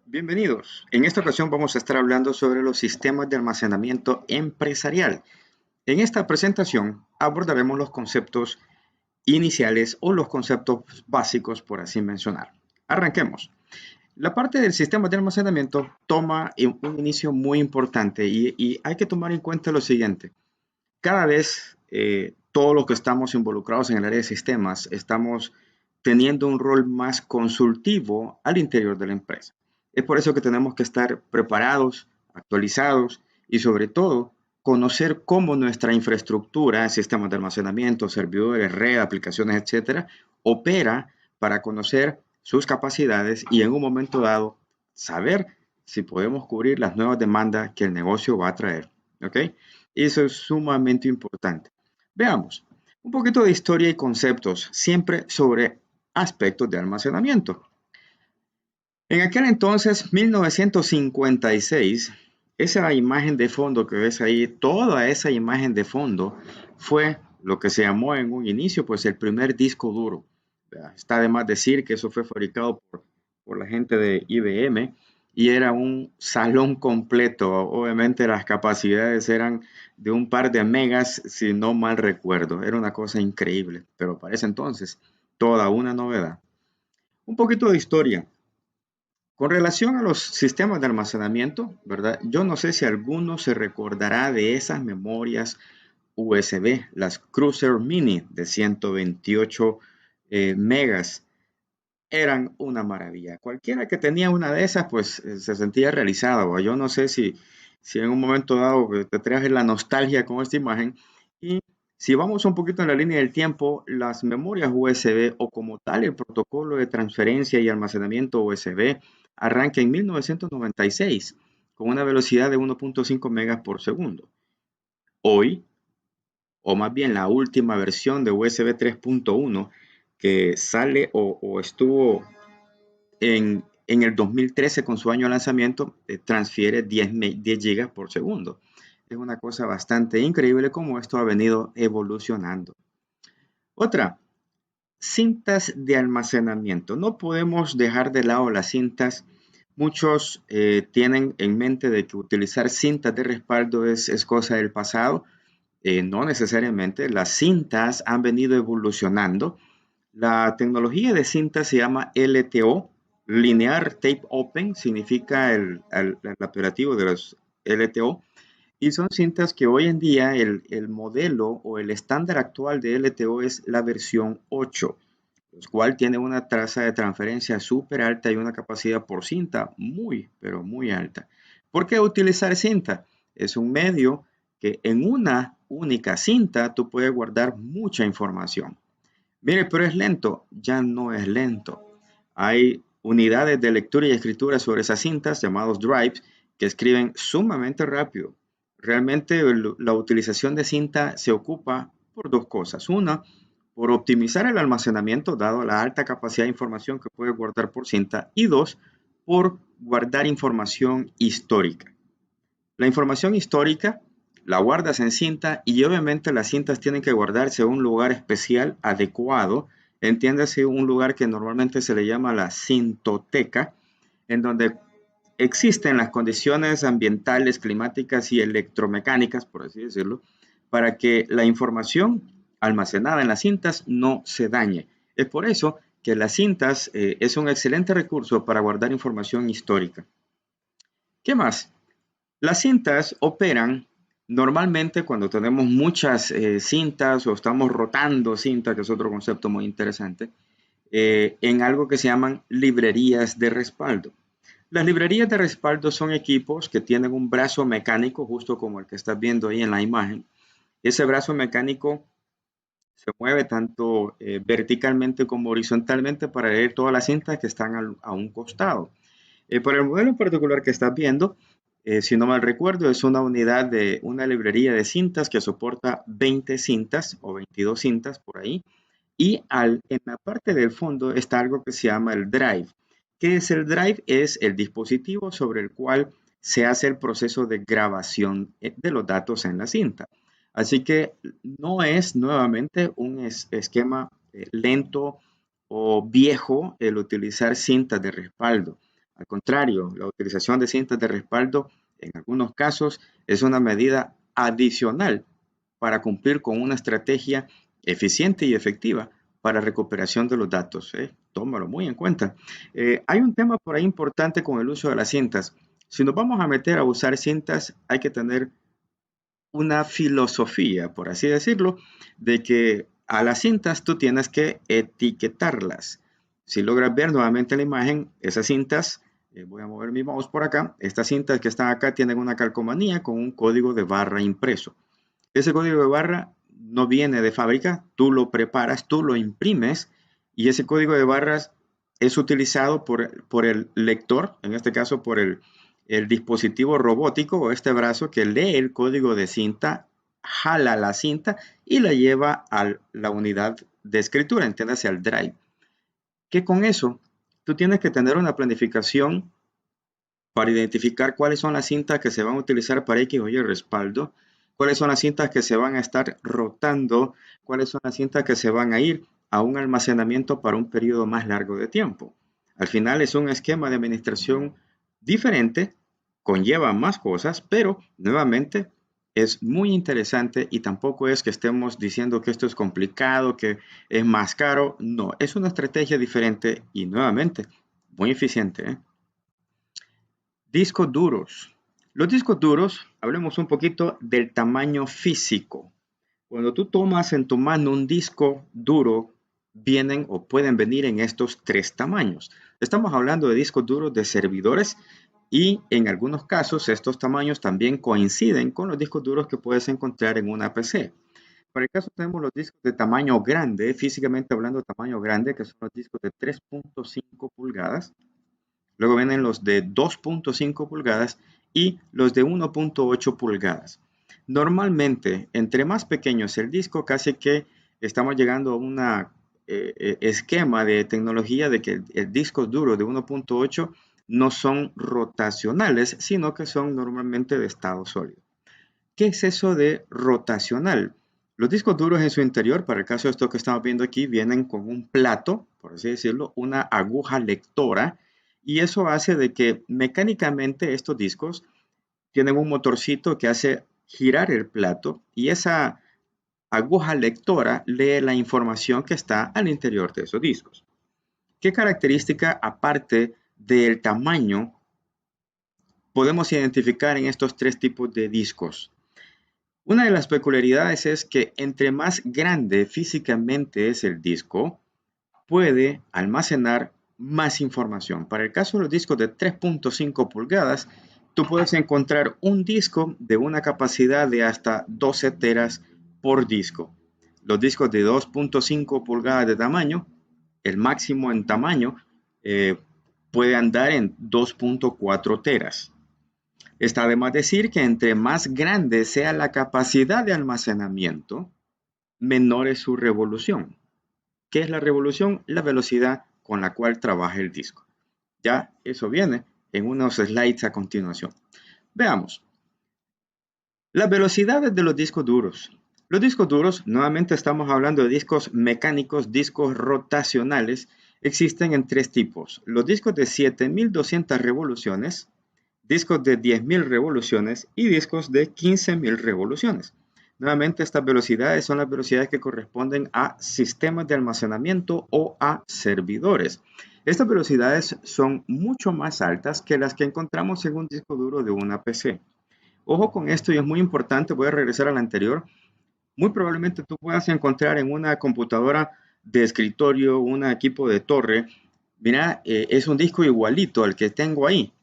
Bienvenidos. En esta ocasión vamos a estar hablando sobre los sistemas de almacenamiento empresarial. En esta presentación abordaremos los conceptos iniciales o los conceptos básicos, por así mencionar. Arranquemos. La parte del sistema de almacenamiento toma un inicio muy importante y hay que tomar en cuenta lo siguiente. Cada vez todos los que estamos involucrados en el área de sistemas estamos teniendo un rol más consultivo al interior de la empresa. Es por eso que tenemos que estar preparados, actualizados y sobre todo conocer cómo nuestra infraestructura, sistemas de almacenamiento, servidores, red, aplicaciones, etcétera, opera para conocer sus capacidades y en un momento dado saber si podemos cubrir las nuevas demandas que el negocio va a traer. ¿Ok? Eso es sumamente importante. Veamos un poquito de historia y conceptos, siempre sobre aspectos de almacenamiento. En aquel entonces, 1956, esa imagen de fondo que ves ahí, toda esa imagen de fondo fue lo que se llamó en un inicio, pues el primer disco duro. Está de más decir que eso fue fabricado por la gente de IBM y era un salón completo. Obviamente las capacidades eran de un par de megas, si no mal recuerdo. Era una cosa increíble, pero para ese entonces, toda una novedad. Un poquito de historia. Con relación a los sistemas de almacenamiento, ¿verdad? Yo no sé si alguno se recordará de esas memorias USB, las Cruiser Mini de 128 megas. Eran una maravilla. Cualquiera que tenía una de esas, pues se sentía realizado. Yo no sé si en un momento dado te traes la nostalgia con esta imagen. Y si vamos un poquito en la línea del tiempo, las memorias USB o como tal el protocolo de transferencia y almacenamiento USB arranca en 1996 con una velocidad de 1.5 megas por segundo. Hoy, o más bien la última versión de USB 3.1 que sale o estuvo en el 2013 con su año de lanzamiento, transfiere 10 gigas por segundo. Es una cosa bastante increíble cómo esto ha venido evolucionando. Otra, cintas de almacenamiento. No podemos dejar de lado las cintas. Muchos tienen en mente de que utilizar cintas de respaldo es cosa del pasado. No necesariamente. Las cintas han venido evolucionando. La tecnología de cinta se llama LTO, Linear Tape Open, significa el apelativo de los LTO, y son cintas que hoy en día el modelo o el estándar actual de LTO es la versión 8, el cual tiene una tasa de transferencia súper alta y una capacidad por cinta muy, pero muy alta. ¿Por qué utilizar cinta? Es un medio que en una única cinta tú puedes guardar mucha información. Mire, pero es lento. Ya no es lento. Hay unidades de lectura y escritura sobre esas cintas llamados drives que escriben sumamente rápido. Realmente la utilización de cinta se ocupa por dos cosas. Una, por optimizar el almacenamiento dado la alta capacidad de información que puede guardar por cinta. Y dos, por guardar información histórica. La información histórica la guardas en cinta y obviamente las cintas tienen que guardarse en un lugar especial adecuado. Entiéndase un lugar que normalmente se le llama la cintoteca, en donde existen las condiciones ambientales, climáticas y electromecánicas, por así decirlo, para que la información almacenada en las cintas no se dañe. Es por eso que las cintas es un excelente recurso para guardar información histórica. ¿Qué más? Las cintas operan normalmente cuando tenemos muchas cintas o estamos rotando cintas, que es otro concepto muy interesante, en algo que se llaman librerías de respaldo. Las librerías de respaldo son equipos que tienen un brazo mecánico, justo como el que estás viendo ahí en la imagen. Ese brazo mecánico se mueve tanto verticalmente como horizontalmente para leer todas las cintas que están a un costado. Por el modelo en particular que estás viendo, si no mal recuerdo, es una unidad de una librería de cintas que soporta 20 cintas o 22 cintas por ahí. Y en la parte del fondo está algo que se llama el drive. ¿Qué es el drive? Es el dispositivo sobre el cual se hace el proceso de grabación de los datos en la cinta. Así que no es nuevamente un esquema lento o viejo el utilizar cintas de respaldo. Al contrario, la utilización de cintas de respaldo en algunos casos es una medida adicional para cumplir con una estrategia eficiente y efectiva para recuperación de los datos. Tómalo muy en cuenta. Hay un tema por ahí importante con el uso de las cintas. Si nos vamos a meter a usar cintas, hay que tener una filosofía, por así decirlo, de que a las cintas tú tienes que etiquetarlas. Si logras ver nuevamente la imagen, esas cintas, voy a mover mi mouse por acá, estas cintas que están acá tienen una calcomanía con un código de barra impreso. Ese código de barra no viene de fábrica, tú lo preparas, tú lo imprimes y ese código de barras es utilizado por el lector, en este caso por el dispositivo robótico o este brazo que lee el código de cinta, jala la cinta y la lleva a la unidad de escritura, entiéndase al drive. Que con eso tú tienes que tener una planificación para identificar cuáles son las cintas que se van a utilizar para X o Y respaldo, cuáles son las cintas que se van a estar rotando, cuáles son las cintas que se van a ir a un almacenamiento para un periodo más largo de tiempo. Al final es un esquema de administración diferente, conlleva más cosas, pero nuevamente es muy interesante y tampoco es que estemos diciendo que esto es complicado, que es más caro. No, es una estrategia diferente y nuevamente muy eficiente, ¿eh? Discos duros. Los discos duros, hablemos un poquito del tamaño físico. Cuando tú tomas en tu mano un disco duro, vienen o pueden venir en estos tres tamaños. Estamos hablando de discos duros de servidores y en algunos casos estos tamaños también coinciden con los discos duros que puedes encontrar en una PC. Para el caso tenemos los discos de tamaño grande, físicamente hablando de tamaño grande, que son los discos de 3.5 pulgadas. Luego vienen los de 2.5 pulgadas y los de 1.8 pulgadas. Normalmente, entre más pequeño es el disco, casi que estamos llegando a un esquema de tecnología de que el disco duro de 1.8 no son rotacionales, sino que son normalmente de estado sólido. ¿Qué es eso de rotacional? Los discos duros en su interior, para el caso de esto que estamos viendo aquí, vienen con un plato, por así decirlo, una aguja lectora, y eso hace de que mecánicamente estos discos tienen un motorcito que hace girar el plato y esa aguja lectora lee la información que está al interior de esos discos. ¿Qué característica, aparte del tamaño, podemos identificar en estos tres tipos de discos? Una de las peculiaridades es que entre más grande físicamente es el disco, puede almacenar más información. Para el caso de los discos de 3.5 pulgadas, tú puedes encontrar un disco de una capacidad de hasta 12 teras por disco. Los discos de 2.5 pulgadas de tamaño, el máximo en tamaño, puede andar en 2.4 teras. Está de más decir que entre más grande sea la capacidad de almacenamiento, menor es su revolución. ¿Qué es la revolución? La velocidad con la cual trabaja el disco. Ya eso viene en unos slides a continuación. Veamos. Las velocidades de los discos duros. Los discos duros, nuevamente estamos hablando de discos mecánicos, discos rotacionales, existen en tres tipos. Los discos de 7200 revoluciones, discos de 10.000 revoluciones y discos de 15.000 revoluciones. Nuevamente, estas velocidades son las velocidades que corresponden a sistemas de almacenamiento o a servidores. Estas velocidades son mucho más altas que las que encontramos en un disco duro de una PC. Ojo con esto y es muy importante, voy a regresar al anterior. Muy probablemente tú puedas encontrar en una computadora de escritorio, un equipo de torre, mira, es un disco igualito al que tengo ahí.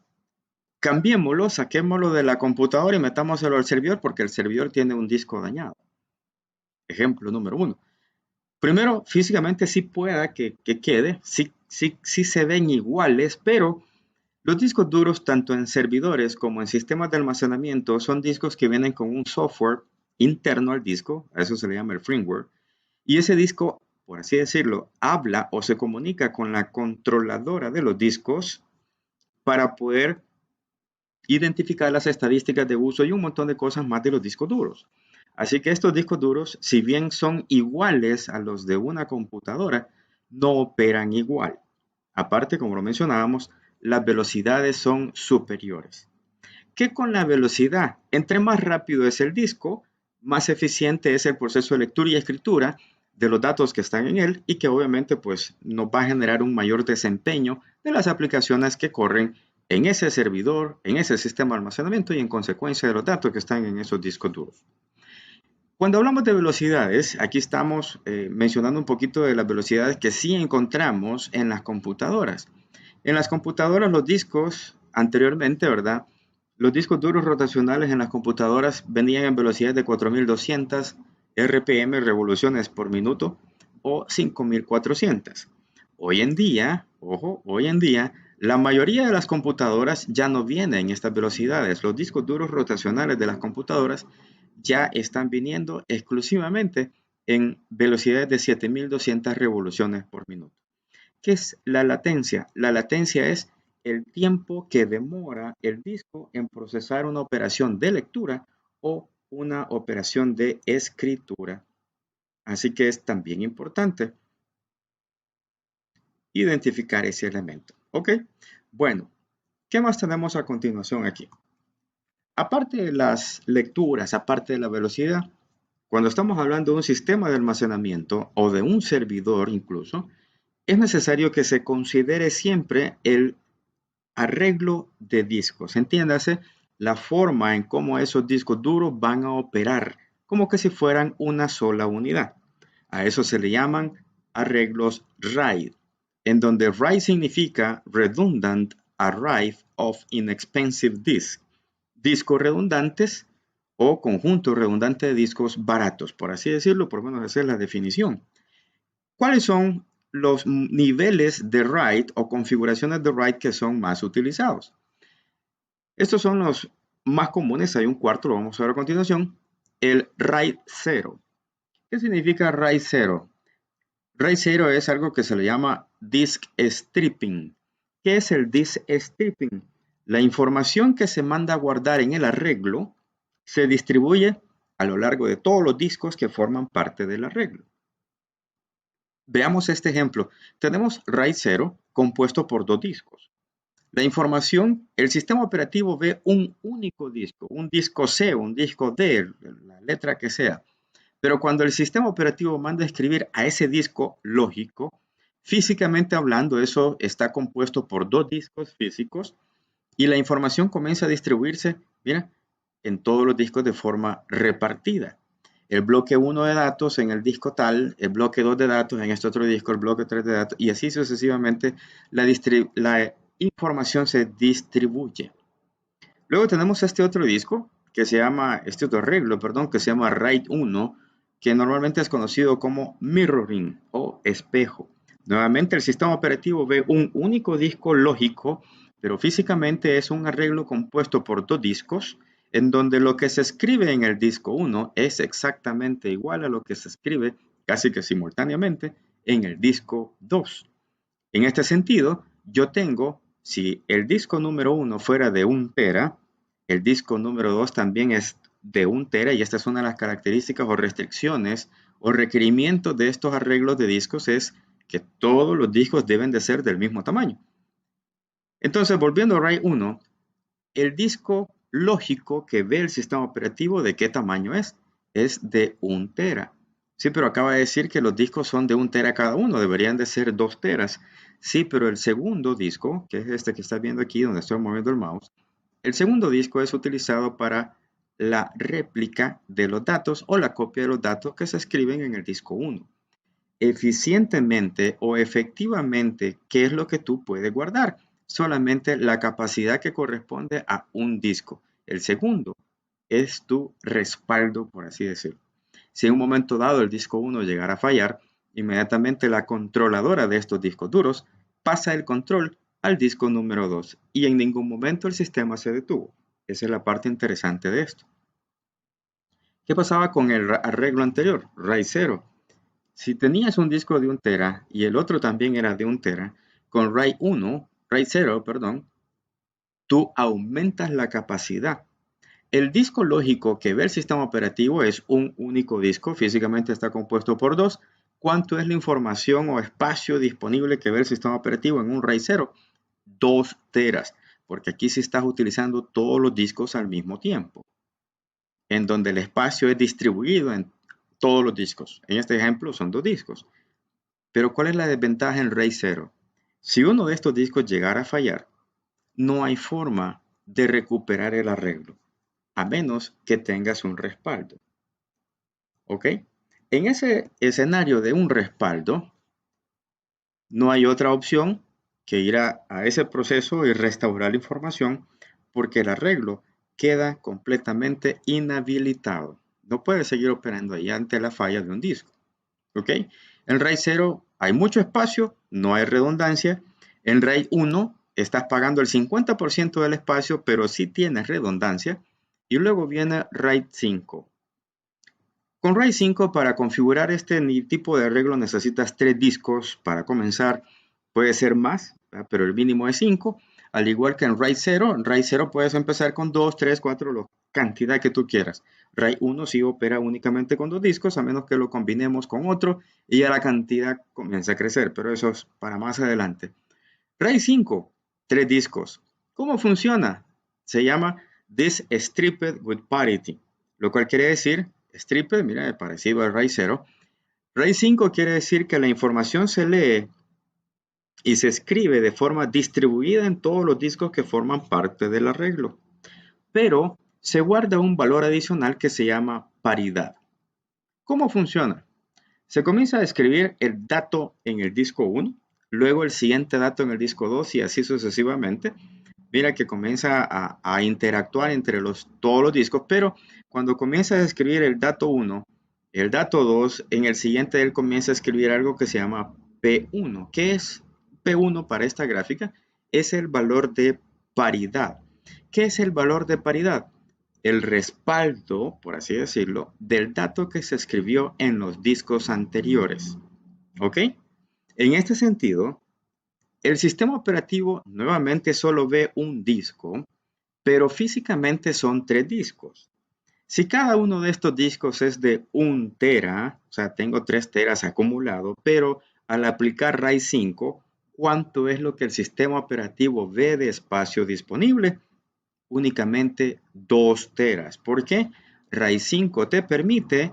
Cambiémoslo, saquémoslo de la computadora y metámoslo al servidor porque el servidor tiene un disco dañado. Ejemplo número 1. Primero, físicamente sí pueda que quede, sí se ven iguales, pero los discos duros, tanto en servidores como en sistemas de almacenamiento, son discos que vienen con un software interno al disco, a eso se le llama el firmware, y ese disco, por así decirlo, habla o se comunica con la controladora de los discos para poder identificar las estadísticas de uso y un montón de cosas más de los discos duros. Así que estos discos duros, si bien son iguales a los de una computadora, no operan igual. Aparte, como lo mencionábamos, las velocidades son superiores. ¿Qué con la velocidad? Entre más rápido es el disco, más eficiente es el proceso de lectura y escritura de los datos que están en él y que obviamente pues nos va a generar un mayor desempeño de las aplicaciones que corren en ese servidor, en ese sistema de almacenamiento y en consecuencia de los datos que están en esos discos duros. Cuando hablamos de velocidades, aquí estamos mencionando un poquito de las velocidades que sí encontramos en las computadoras. En las computadoras los discos, anteriormente, ¿verdad? Los discos duros rotacionales en las computadoras venían en velocidades de 4200 RPM, revoluciones por minuto, o 5400. Hoy en día, ojo, hoy en día, la mayoría de las computadoras ya no vienen en estas velocidades. Los discos duros rotacionales de las computadoras ya están viniendo exclusivamente en velocidades de 7200 revoluciones por minuto. ¿Qué es la latencia? La latencia es el tiempo que demora el disco en procesar una operación de lectura o una operación de escritura. Así que es también importante identificar ese elemento. ¿Ok? Bueno, ¿qué más tenemos a continuación aquí? Aparte de las lecturas, aparte de la velocidad, cuando estamos hablando de un sistema de almacenamiento o de un servidor incluso, es necesario que se considere siempre el arreglo de discos. Entiéndase la forma en cómo esos discos duros van a operar, como que si fueran una sola unidad. A eso se le llaman arreglos RAID, en donde RAID significa Redundant Array of Inexpensive Disks, discos redundantes o conjunto redundante de discos baratos, por así decirlo, por lo menos esa es la definición. ¿Cuáles son los niveles de RAID o configuraciones de RAID que son más utilizados? Estos son los más comunes, hay un cuarto, lo vamos a ver a continuación, el RAID 0. ¿Qué significa RAID 0? RAID 0 es algo que se le llama disk stripping. ¿Qué es el disk stripping? La información que se manda a guardar en el arreglo se distribuye a lo largo de todos los discos que forman parte del arreglo. Veamos este ejemplo. Tenemos RAID 0 compuesto por dos discos. La información, el sistema operativo ve un único disco, un disco C, un disco D, la letra que sea. Pero cuando el sistema operativo manda a escribir a ese disco lógico, físicamente hablando, eso está compuesto por dos discos físicos y la información comienza a distribuirse, mira, en todos los discos de forma repartida. El bloque 1 de datos en el disco tal, el bloque 2 de datos en este otro disco, el bloque 3 de datos, y así sucesivamente la información se distribuye. Luego tenemos este otro disco, que se llama, este otro arreglo, perdón, que se llama RAID 1, que normalmente es conocido como mirroring o espejo. Nuevamente el sistema operativo ve un único disco lógico, pero físicamente es un arreglo compuesto por dos discos, en donde lo que se escribe en el disco 1 es exactamente igual a lo que se escribe casi que simultáneamente en el disco 2. En este sentido, yo tengo, si el disco número 1 fuera de 1 tera, el disco número 2 también es de 1 tera y esta es una de las características o restricciones o requerimientos de estos arreglos de discos es que todos los discos deben de ser del mismo tamaño. Entonces, volviendo a RAID 1, el disco lógico que ve el sistema operativo de qué tamaño es de 1 tera. Sí, pero acaba de decir que los discos son de 1 tera cada uno, deberían de ser 2 teras. Sí, pero el segundo disco, que es este que estás viendo aquí donde estoy moviendo el mouse, el segundo disco es utilizado para la réplica de los datos o la copia de los datos que se escriben en el disco 1. Eficientemente o efectivamente, ¿qué es lo que tú puedes guardar? Solamente la capacidad que corresponde a un disco. El segundo es tu respaldo, por así decirlo. Si en un momento dado el disco 1 llegara a fallar, inmediatamente la controladora de estos discos duros pasa el control al disco número 2 y en ningún momento el sistema se detuvo. Esa es la parte interesante de esto. ¿Qué pasaba con el arreglo anterior, RAID 0? Si tenías un disco de 1 tera y el otro también era de 1 tera, con RAID 0, tú aumentas la capacidad. El disco lógico que ve el sistema operativo es un único disco, físicamente está compuesto por dos. ¿Cuánto es la información o espacio disponible que ve el sistema operativo en un RAID 0? 2 teras, porque aquí sí estás utilizando todos los discos al mismo tiempo, en donde el espacio es distribuido en todos los discos. En este ejemplo son 2 discos. Pero ¿cuál es la desventaja en RAID 0? Si uno de estos discos llegara a fallar, no hay forma de recuperar el arreglo, a menos que tengas un respaldo. ¿Ok? En ese escenario de un respaldo, no hay otra opción que ir a ese proceso y restaurar la información, porque el arreglo queda completamente inhabilitado. No puede seguir operando ahí ante la falla de un disco. ¿Ok? En RAID 0 hay mucho espacio, no hay redundancia. En RAID 1 estás pagando el 50% del espacio, pero sí tienes redundancia. Y luego viene RAID 5. Con RAID 5, para configurar este tipo de arreglo necesitas 3 discos para comenzar. Puede ser más, ¿verdad? Pero el mínimo es 5. Al igual que en RAID 0, puedes empezar con 2, 3, 4, la cantidad que tú quieras. RAID 1 sí opera únicamente con 2 discos, a menos que lo combinemos con otro y ya la cantidad comienza a crecer, pero eso es para más adelante. RAID 5, 3 discos. ¿Cómo funciona? Se llama This Stripped with Parity, lo cual quiere decir, stripped, mira, parecido al RAID 0. RAID 5 quiere decir que la información se lee y se escribe de forma distribuida en todos los discos que forman parte del arreglo, pero se guarda un valor adicional que se llama paridad. ¿Cómo funciona? Se comienza a escribir el dato en el disco 1, luego el siguiente dato en el disco 2 y así sucesivamente. Mira que comienza a interactuar entre todos los discos, pero cuando comienza a escribir el dato 1, el dato 2, en el siguiente él comienza a escribir algo que se llama P1. ¿Qué es P1 para esta gráfica? Es el valor de paridad. ¿Qué es el valor de paridad? El respaldo, por así decirlo, del dato que se escribió en los discos anteriores. ¿Ok? En este sentido, el sistema operativo nuevamente solo ve un disco, pero físicamente son 3 discos. Si cada uno de estos discos es de 1 tera, o sea, tengo 3 teras acumulado, pero al aplicar RAID 5, ¿cuánto es lo que el sistema operativo ve de espacio disponible? Únicamente 2 teras. ¿Por qué? RAID 5 te permite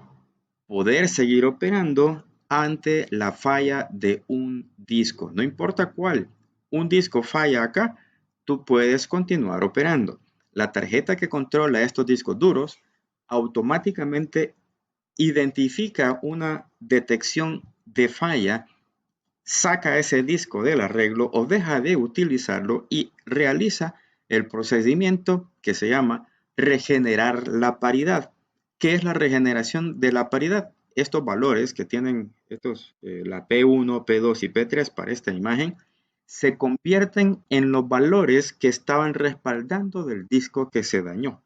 poder seguir operando ante la falla de un disco. No importa cuál, un disco falla acá, tú puedes continuar operando. La tarjeta que controla estos discos duros automáticamente identifica una detección de falla, saca ese disco del arreglo o deja de utilizarlo y realiza el procedimiento que se llama regenerar la paridad. ¿Qué es la regeneración de la paridad? Estos valores que tienen la P1, P2 y P3 para esta imagen se convierten en los valores que estaban respaldando del disco que se dañó.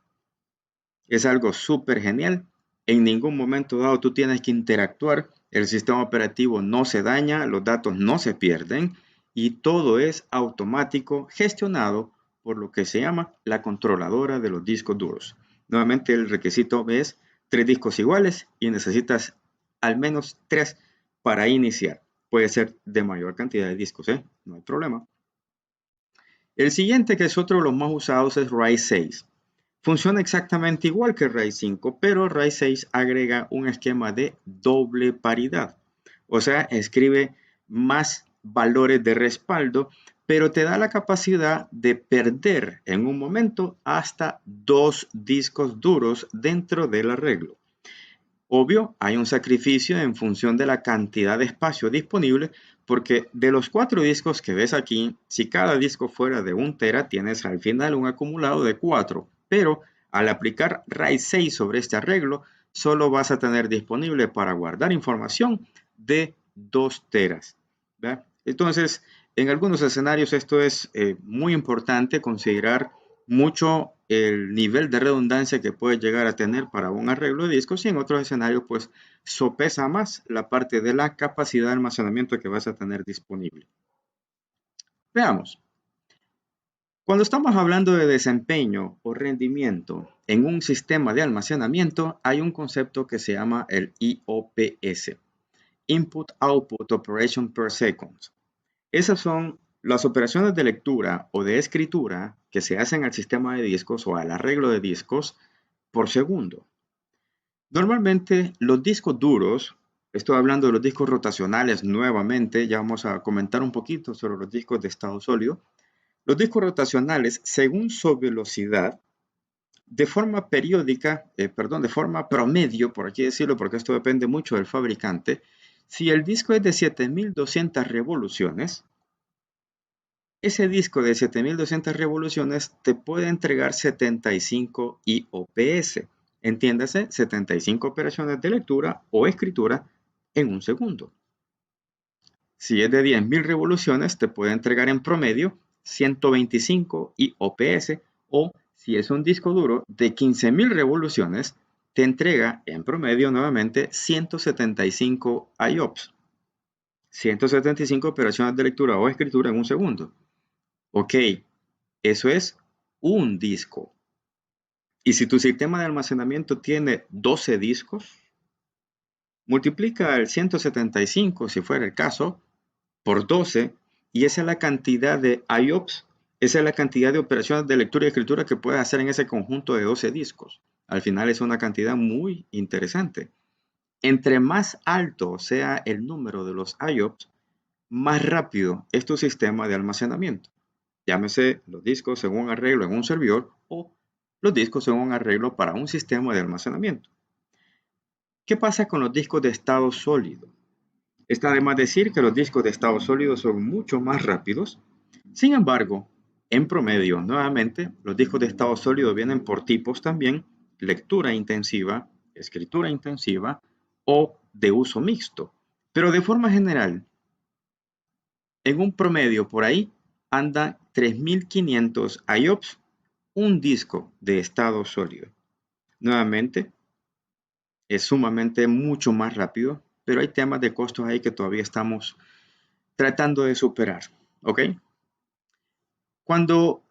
Es algo súper genial. En ningún momento dado tú tienes que interactuar. El sistema operativo no se daña, los datos no se pierden y todo es automático, gestionado por lo que se llama la controladora de los discos duros. Nuevamente el requisito es 3 discos iguales y necesitas al menos 3 para iniciar. Puede ser de mayor cantidad de discos, no hay problema. El siguiente, que es otro de los más usados, es RAID 6. Funciona exactamente igual que RAID 5, pero RAID 6 agrega un esquema de doble paridad. O sea, escribe más valores de respaldo, pero te da la capacidad de perder en un momento hasta 2 discos duros dentro del arreglo. Obvio, hay un sacrificio en función de la cantidad de espacio disponible, porque de los 4 discos que ves aquí, si cada disco fuera de 1 tera, tienes al final un acumulado de 4. Pero al aplicar RAID 6 sobre este arreglo, solo vas a tener disponible para guardar información de 2 teras. ¿Verdad? Entonces, en algunos escenarios esto es muy importante considerar mucho el nivel de redundancia que puede llegar a tener para un arreglo de discos y en otros escenarios pues sopesa más la parte de la capacidad de almacenamiento que vas a tener disponible. Veamos. Cuando estamos hablando de desempeño o rendimiento en un sistema de almacenamiento, hay un concepto que se llama el IOPS, Input Output Operation Per Second. Esas son Las operaciones de lectura o de escritura que se hacen al sistema de discos o al arreglo de discos por segundo. Normalmente los discos duros, estoy hablando de los discos rotacionales nuevamente, ya vamos a comentar un poquito sobre los discos de estado sólido. Los discos rotacionales, según su velocidad, de forma periódica, de forma promedio, por así decirlo, porque esto depende mucho del fabricante, si el disco es de 7200 revoluciones, ese disco de 7200 revoluciones te puede entregar 75 IOPS. Entiéndase, 75 operaciones de lectura o escritura en un segundo. Si es de 10.000 revoluciones, te puede entregar en promedio 125 IOPS, o si es un disco duro de 15.000 revoluciones, te entrega en promedio nuevamente 175 IOPS. 175 operaciones de lectura o escritura en un segundo. Ok, eso es un disco. Y si tu sistema de almacenamiento tiene 12 discos, multiplica el 175, si fuera el caso, por 12, y esa es la cantidad de IOPS, esa es la cantidad de operaciones de lectura y escritura que puedes hacer en ese conjunto de 12 discos. Al final es una cantidad muy interesante. Entre más alto sea el número de los IOPS, más rápido es tu sistema de almacenamiento. Llámese los discos según arreglo en un servidor o los discos según arreglo para un sistema de almacenamiento. ¿Qué pasa con los discos de estado sólido? Está de más decir que los discos de estado sólido son mucho más rápidos. Sin embargo, en promedio, nuevamente, los discos de estado sólido vienen por tipos también: lectura intensiva, escritura intensiva o de uso mixto. Pero de forma general, en un promedio por ahí anda 3500 IOPS un disco de estado sólido. Nuevamente, es sumamente mucho más rápido, pero hay temas de costos ahí que todavía estamos tratando de superar. ¿Ok? Cuando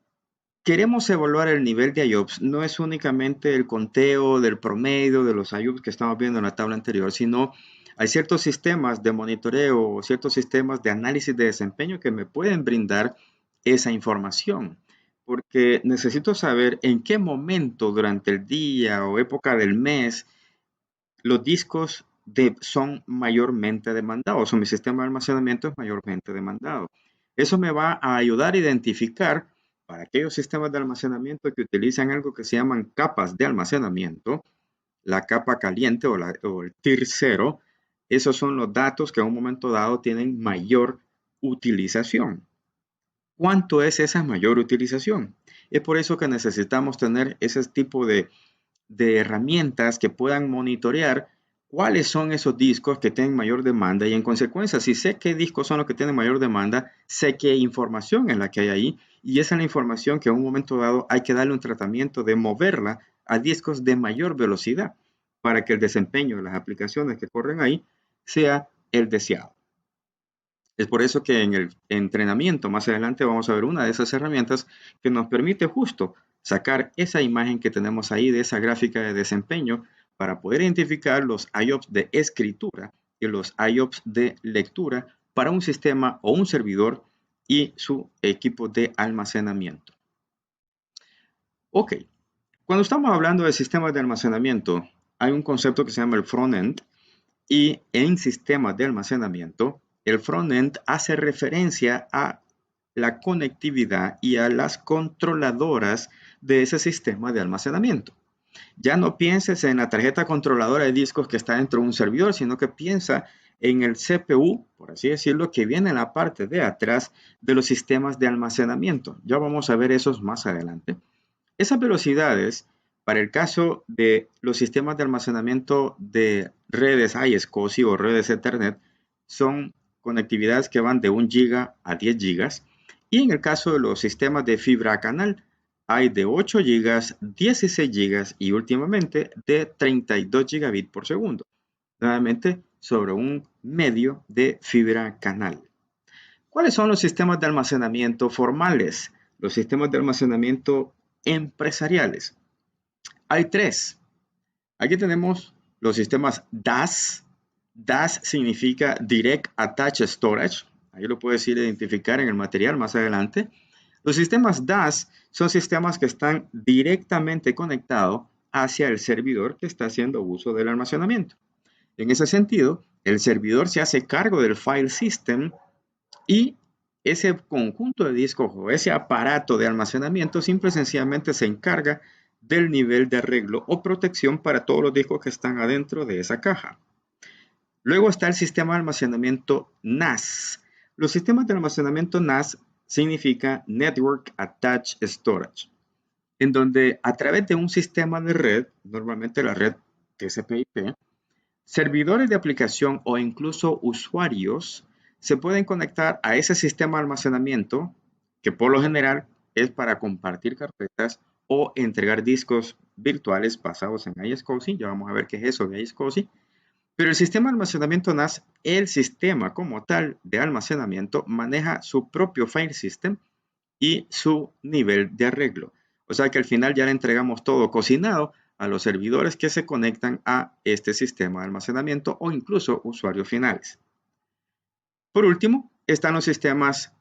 queremos evaluar el nivel de IOPS, no es únicamente el conteo del promedio de los IOPS que estamos viendo en la tabla anterior, sino hay ciertos sistemas de monitoreo o ciertos sistemas de análisis de desempeño que me pueden brindar esa información, porque necesito saber en qué momento durante el día o época del mes los discos son mayormente demandados, o mi sistema de almacenamiento es mayormente demandado. Eso me va a ayudar a identificar, para aquellos sistemas de almacenamiento que utilizan algo que se llaman capas de almacenamiento, la capa caliente o el tier 0, esos son los datos que a un momento dado tienen mayor utilización. ¿Cuánto es esa mayor utilización? Es por eso que necesitamos tener ese tipo de herramientas que puedan monitorear cuáles son esos discos que tienen mayor demanda, y en consecuencia, si sé qué discos son los que tienen mayor demanda, sé qué información es la que hay ahí, y esa es la información que a un momento dado hay que darle un tratamiento de moverla a discos de mayor velocidad para que el desempeño de las aplicaciones que corren ahí sea el deseado. Es por eso que en el entrenamiento más adelante vamos a ver una de esas herramientas que nos permite justo sacar esa imagen que tenemos ahí de esa gráfica de desempeño para poder identificar los IOPS de escritura y los IOPS de lectura para un sistema o un servidor y su equipo de almacenamiento. Ok, cuando estamos hablando de sistemas de almacenamiento, hay un concepto que se llama el front-end, y en sistemas de almacenamiento, el front-end hace referencia a la conectividad y a las controladoras de ese sistema de almacenamiento. Ya no pienses en la tarjeta controladora de discos que está dentro de un servidor, sino que piensa en el CPU, por así decirlo, que viene en la parte de atrás de los sistemas de almacenamiento. Ya vamos a ver esos más adelante. Esas velocidades, para el caso de los sistemas de almacenamiento de redes iSCSI o redes Ethernet, son conectividades que van de 1 GB a 10 GB. Y en el caso de los sistemas de fibra canal, hay de 8 GB, 16 GB y últimamente de 32 gigabits por segundo. Nuevamente sobre un medio de fibra canal. ¿Cuáles son los sistemas de almacenamiento formales? Los sistemas de almacenamiento empresariales. Hay tres. Aquí tenemos los sistemas DAS. DAS significa Direct Attached Storage. Ahí lo puedes ir a identificar en el material más adelante. Los sistemas DAS son sistemas que están directamente conectados hacia el servidor que está haciendo uso del almacenamiento. En ese sentido, el servidor se hace cargo del file system y ese conjunto de discos o ese aparato de almacenamiento simple y sencillamente se encarga del nivel de arreglo o protección para todos los discos que están adentro de esa caja. Luego está el sistema de almacenamiento NAS. Los sistemas de almacenamiento NAS significa Network Attached Storage, en donde a través de un sistema de red, normalmente la red TCP/IP, servidores de aplicación o incluso usuarios se pueden conectar a ese sistema de almacenamiento, que por lo general es para compartir carpetas o entregar discos virtuales basados en iSCSI. Ya vamos a ver qué es eso de iSCSI. Pero el sistema de almacenamiento NAS, el sistema como tal de almacenamiento, maneja su propio file system y su nivel de arreglo. O sea que al final ya le entregamos todo cocinado a los servidores que se conectan a este sistema de almacenamiento o incluso usuarios finales. Por último, están los sistemas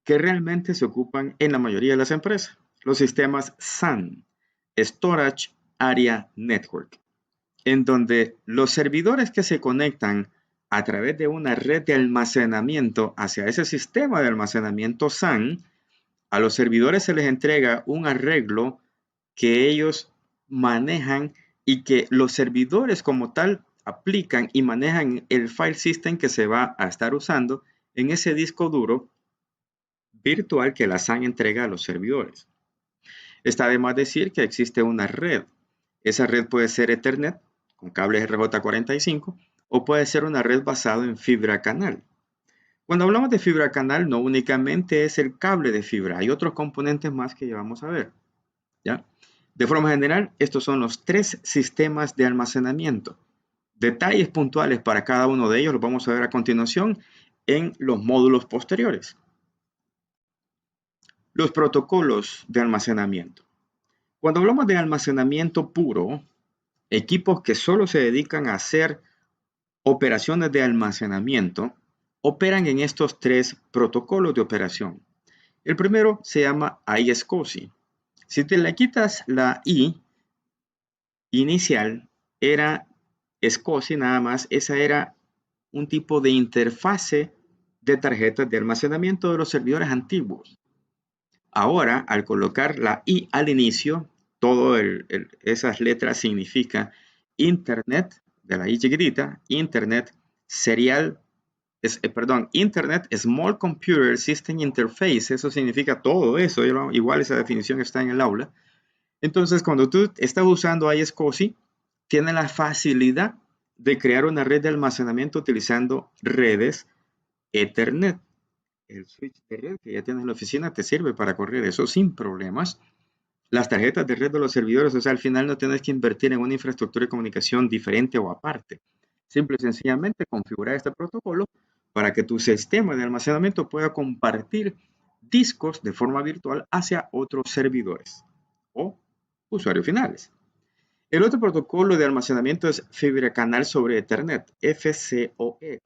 que realmente se ocupan en la mayoría de las empresas. Los sistemas SAN, Storage Area Network, en donde los servidores que se conectan a través de una red de almacenamiento hacia ese sistema de almacenamiento SAN, a los servidores se les entrega un arreglo que ellos manejan y que los servidores como tal aplican y manejan el file system que se va a estar usando en ese disco duro virtual que la SAN entrega a los servidores. Está de más decir que existe una red. Esa red puede ser Ethernet con cables RJ45 o puede ser una red basada en fibra canal. Cuando hablamos de fibra canal, no únicamente es el cable de fibra, hay otros componentes más que ya vamos a ver, ¿ya? De forma general, estos son los 3 sistemas de almacenamiento. Detalles puntuales para cada uno de ellos los vamos a ver a continuación en los módulos posteriores. Los protocolos de almacenamiento. Cuando hablamos de almacenamiento puro, equipos que solo se dedican a hacer operaciones de almacenamiento, operan en estos 3 protocolos de operación. El primero se llama iSCSI. Si te le quitas la I inicial, era SCSI nada más. Esa era un tipo de interfase de tarjetas de almacenamiento de los servidores antiguos. Ahora, al colocar la I al inicio, todas esas letras significa Internet, de la I chiquitita, Internet Serial, Internet Small Computer System Interface. Eso significa todo eso. Igual esa definición está en el aula. Entonces, cuando tú estás usando iSCSI, tiene la facilidad de crear una red de almacenamiento utilizando redes Ethernet. El switch de red que ya tienes en la oficina te sirve para correr eso sin problemas. Las tarjetas de red de los servidores, o sea, al final no tienes que invertir en una infraestructura de comunicación diferente o aparte. Simple y sencillamente configurar este protocolo para que tu sistema de almacenamiento pueda compartir discos de forma virtual hacia otros servidores o usuarios finales. El otro protocolo de almacenamiento es fibra canal sobre Ethernet, FCOE.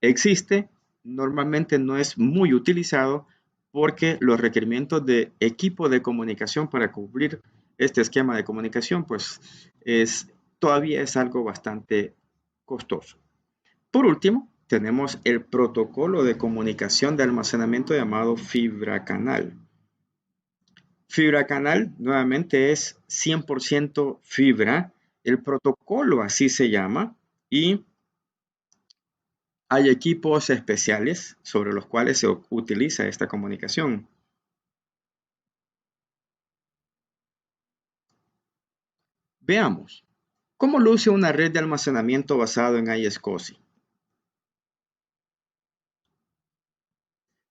Existe, normalmente no es muy utilizado porque los requerimientos de equipo de comunicación para cubrir este esquema de comunicación pues todavía es algo bastante costoso. Por último, tenemos el protocolo de comunicación de almacenamiento llamado fibra canal. Fibra canal nuevamente es 100% fibra. El protocolo así se llama y hay equipos especiales sobre los cuales se utiliza esta comunicación. Veamos, ¿cómo luce una red de almacenamiento basado en iSCSI?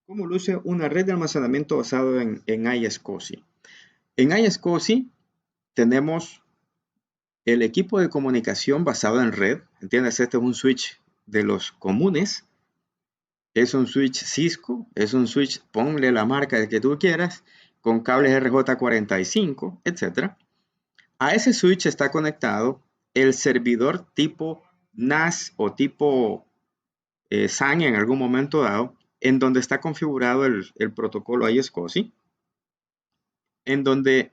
¿Cómo luce una red de almacenamiento basado en iSCSI? En iSCSI tenemos el equipo de comunicación basado en red. ¿Entiendes? Este es un switch de los comunes. Es un switch Cisco, es un switch, ponle la marca que tú quieras, con cables RJ45, etc. A ese switch está conectado el servidor tipo NAS o tipo SAN en algún momento dado, en donde está configurado el protocolo iSCSI, en donde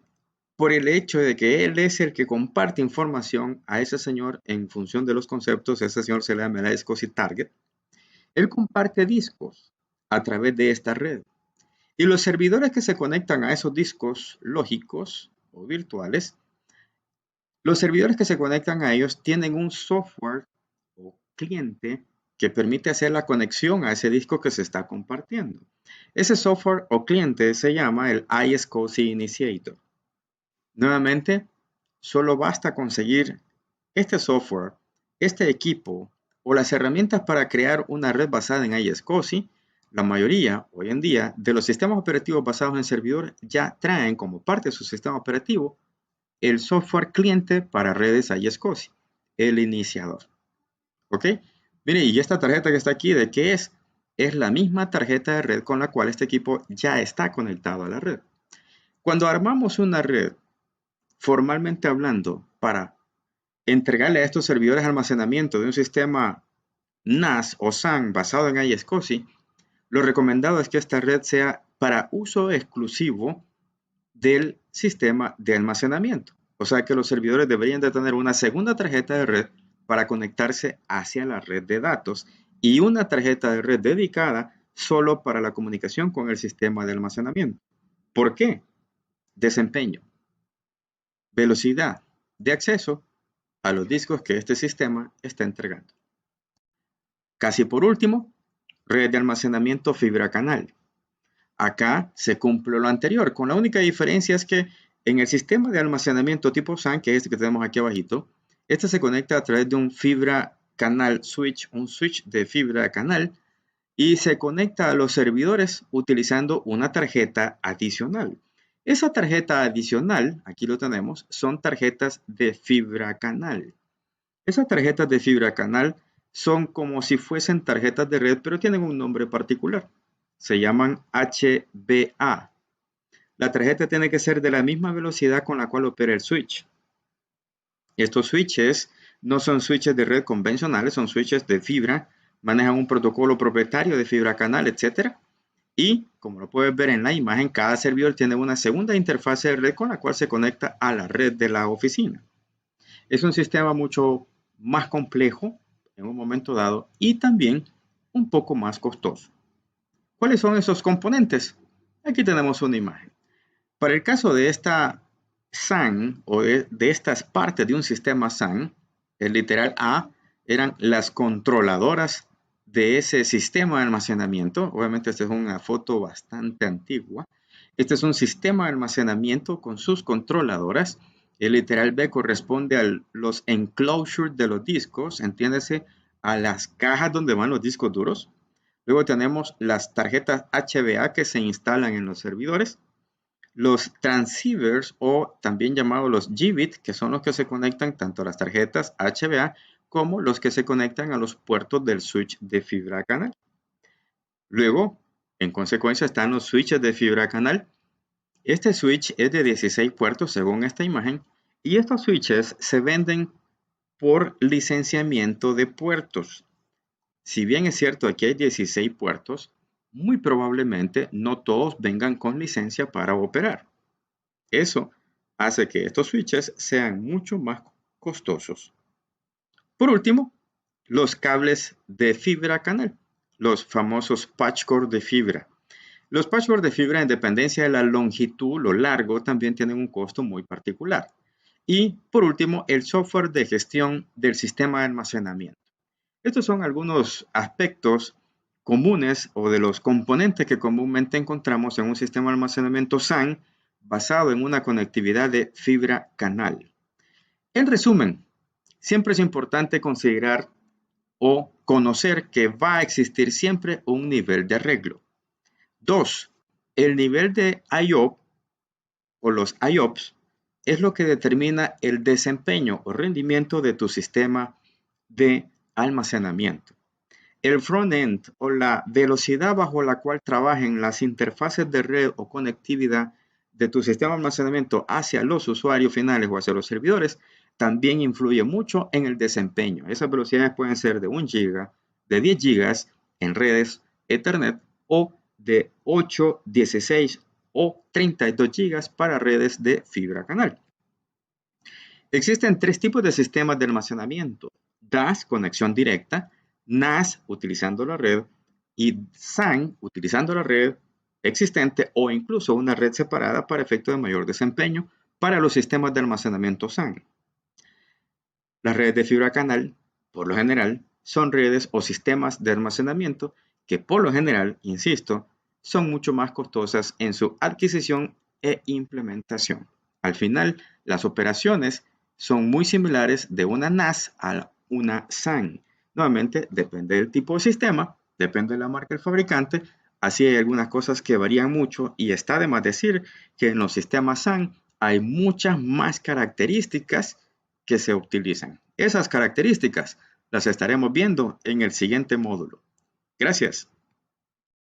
por el hecho de que él es el que comparte información a ese señor en función de los conceptos, ese señor se le llama el iSCSI Target, él comparte discos a través de esta red. Y los servidores que se conectan a esos discos lógicos o virtuales, los servidores que se conectan a ellos tienen un software o cliente que permite hacer la conexión a ese disco que se está compartiendo. Ese software o cliente se llama el iSCSI Initiator. Nuevamente, solo basta conseguir este software, este equipo o las herramientas para crear una red basada en iSCSI. La mayoría, hoy en día, de los sistemas operativos basados en servidor ya traen como parte de su sistema operativo el software cliente para redes iSCSI, el iniciador. ¿Ok? Mire, y esta tarjeta que está aquí, ¿de qué es? Es la misma tarjeta de red con la cual este equipo ya está conectado a la red. Cuando armamos una red, formalmente hablando, para entregarle a estos servidores almacenamiento de un sistema NAS o SAN basado en iSCSI, lo recomendado es que esta red sea para uso exclusivo del sistema de almacenamiento. O sea que los servidores deberían de tener una segunda tarjeta de red para conectarse hacia la red de datos y una tarjeta de red dedicada solo para la comunicación con el sistema de almacenamiento. ¿Por qué? Desempeño, velocidad de acceso a los discos que este sistema está entregando. Casi por último, red de almacenamiento fibra canal. Acá se cumple lo anterior, con la única diferencia es que en el sistema de almacenamiento tipo SAN, que es este que tenemos aquí abajito, este se conecta a través de un fibra canal switch, un switch de fibra canal, y se conecta a los servidores utilizando una tarjeta adicional. Esa tarjeta adicional, aquí lo tenemos, son tarjetas de fibra canal. Esas tarjetas de fibra canal son como si fuesen tarjetas de red, pero tienen un nombre particular. Se llaman HBA. La tarjeta tiene que ser de la misma velocidad con la cual opera el switch. Estos switches no son switches de red convencionales, son switches de fibra, manejan un protocolo propietario de fibra canal, etc. Y, como lo puedes ver en la imagen, cada servidor tiene una segunda interfase de red con la cual se conecta a la red de la oficina. Es un sistema mucho más complejo en un momento dado y también un poco más costoso. ¿Cuáles son esos componentes? Aquí tenemos una imagen. Para el caso de esta SAN o de estas partes de un sistema SAN, el literal A eran las controladoras de ese sistema de almacenamiento. Obviamente esta es una foto bastante antigua. Este es un sistema de almacenamiento con sus controladoras. El literal B corresponde a los enclosures de los discos, entiéndase, a las cajas donde van los discos duros. Luego tenemos las tarjetas HBA que se instalan en los servidores, los transceivers o también llamados los Gbit, que son los que se conectan tanto a las tarjetas HBA como los que se conectan a los puertos del switch de fibra canal. Luego, en consecuencia, están los switches de fibra canal. Este switch es de 16 puertos según esta imagen y estos switches se venden por licenciamiento de puertos. Si bien es cierto que hay 16 puertos, muy probablemente no todos vengan con licencia para operar. Eso hace que estos switches sean mucho más costosos. Por último, los cables de fibra canal, los famosos patchcord de fibra. Los patchcord de fibra, en dependencia de la longitud, lo largo, también tienen un costo muy particular. Y por último, el software de gestión del sistema de almacenamiento. Estos son algunos aspectos comunes o de los componentes que comúnmente encontramos en un sistema de almacenamiento SAN basado en una conectividad de fibra canal. En resumen, siempre es importante considerar o conocer que va a existir siempre un nivel de arreglo. 2. El nivel de IOP o los IOPS es lo que determina el desempeño o rendimiento de tu sistema de almacenamiento. El front-end o la velocidad bajo la cual trabajen las interfaces de red o conectividad de tu sistema de almacenamiento hacia los usuarios finales o hacia los servidores también influye mucho en el desempeño. Esas velocidades pueden ser de 1 GB, de 10 GB en redes Ethernet o de 8, 16 o 32 GB para redes de fibra canal. Existen tres tipos de sistemas de almacenamiento: DAS, conexión directa; NAS, utilizando la red; y SAN, utilizando la red existente o incluso una red separada para efecto de mayor desempeño para los sistemas de almacenamiento SAN. Las redes de fibra canal, por lo general, son redes o sistemas de almacenamiento que por lo general, insisto, son mucho más costosas en su adquisición e implementación. Al final, las operaciones son muy similares de una NAS a una SAN. Nuevamente, depende del tipo de sistema, depende de la marca del fabricante. Así hay algunas cosas que varían mucho y está de más decir que en los sistemas SAN hay muchas más características que se utilizan. Esas características las estaremos viendo en el siguiente módulo. Gracias.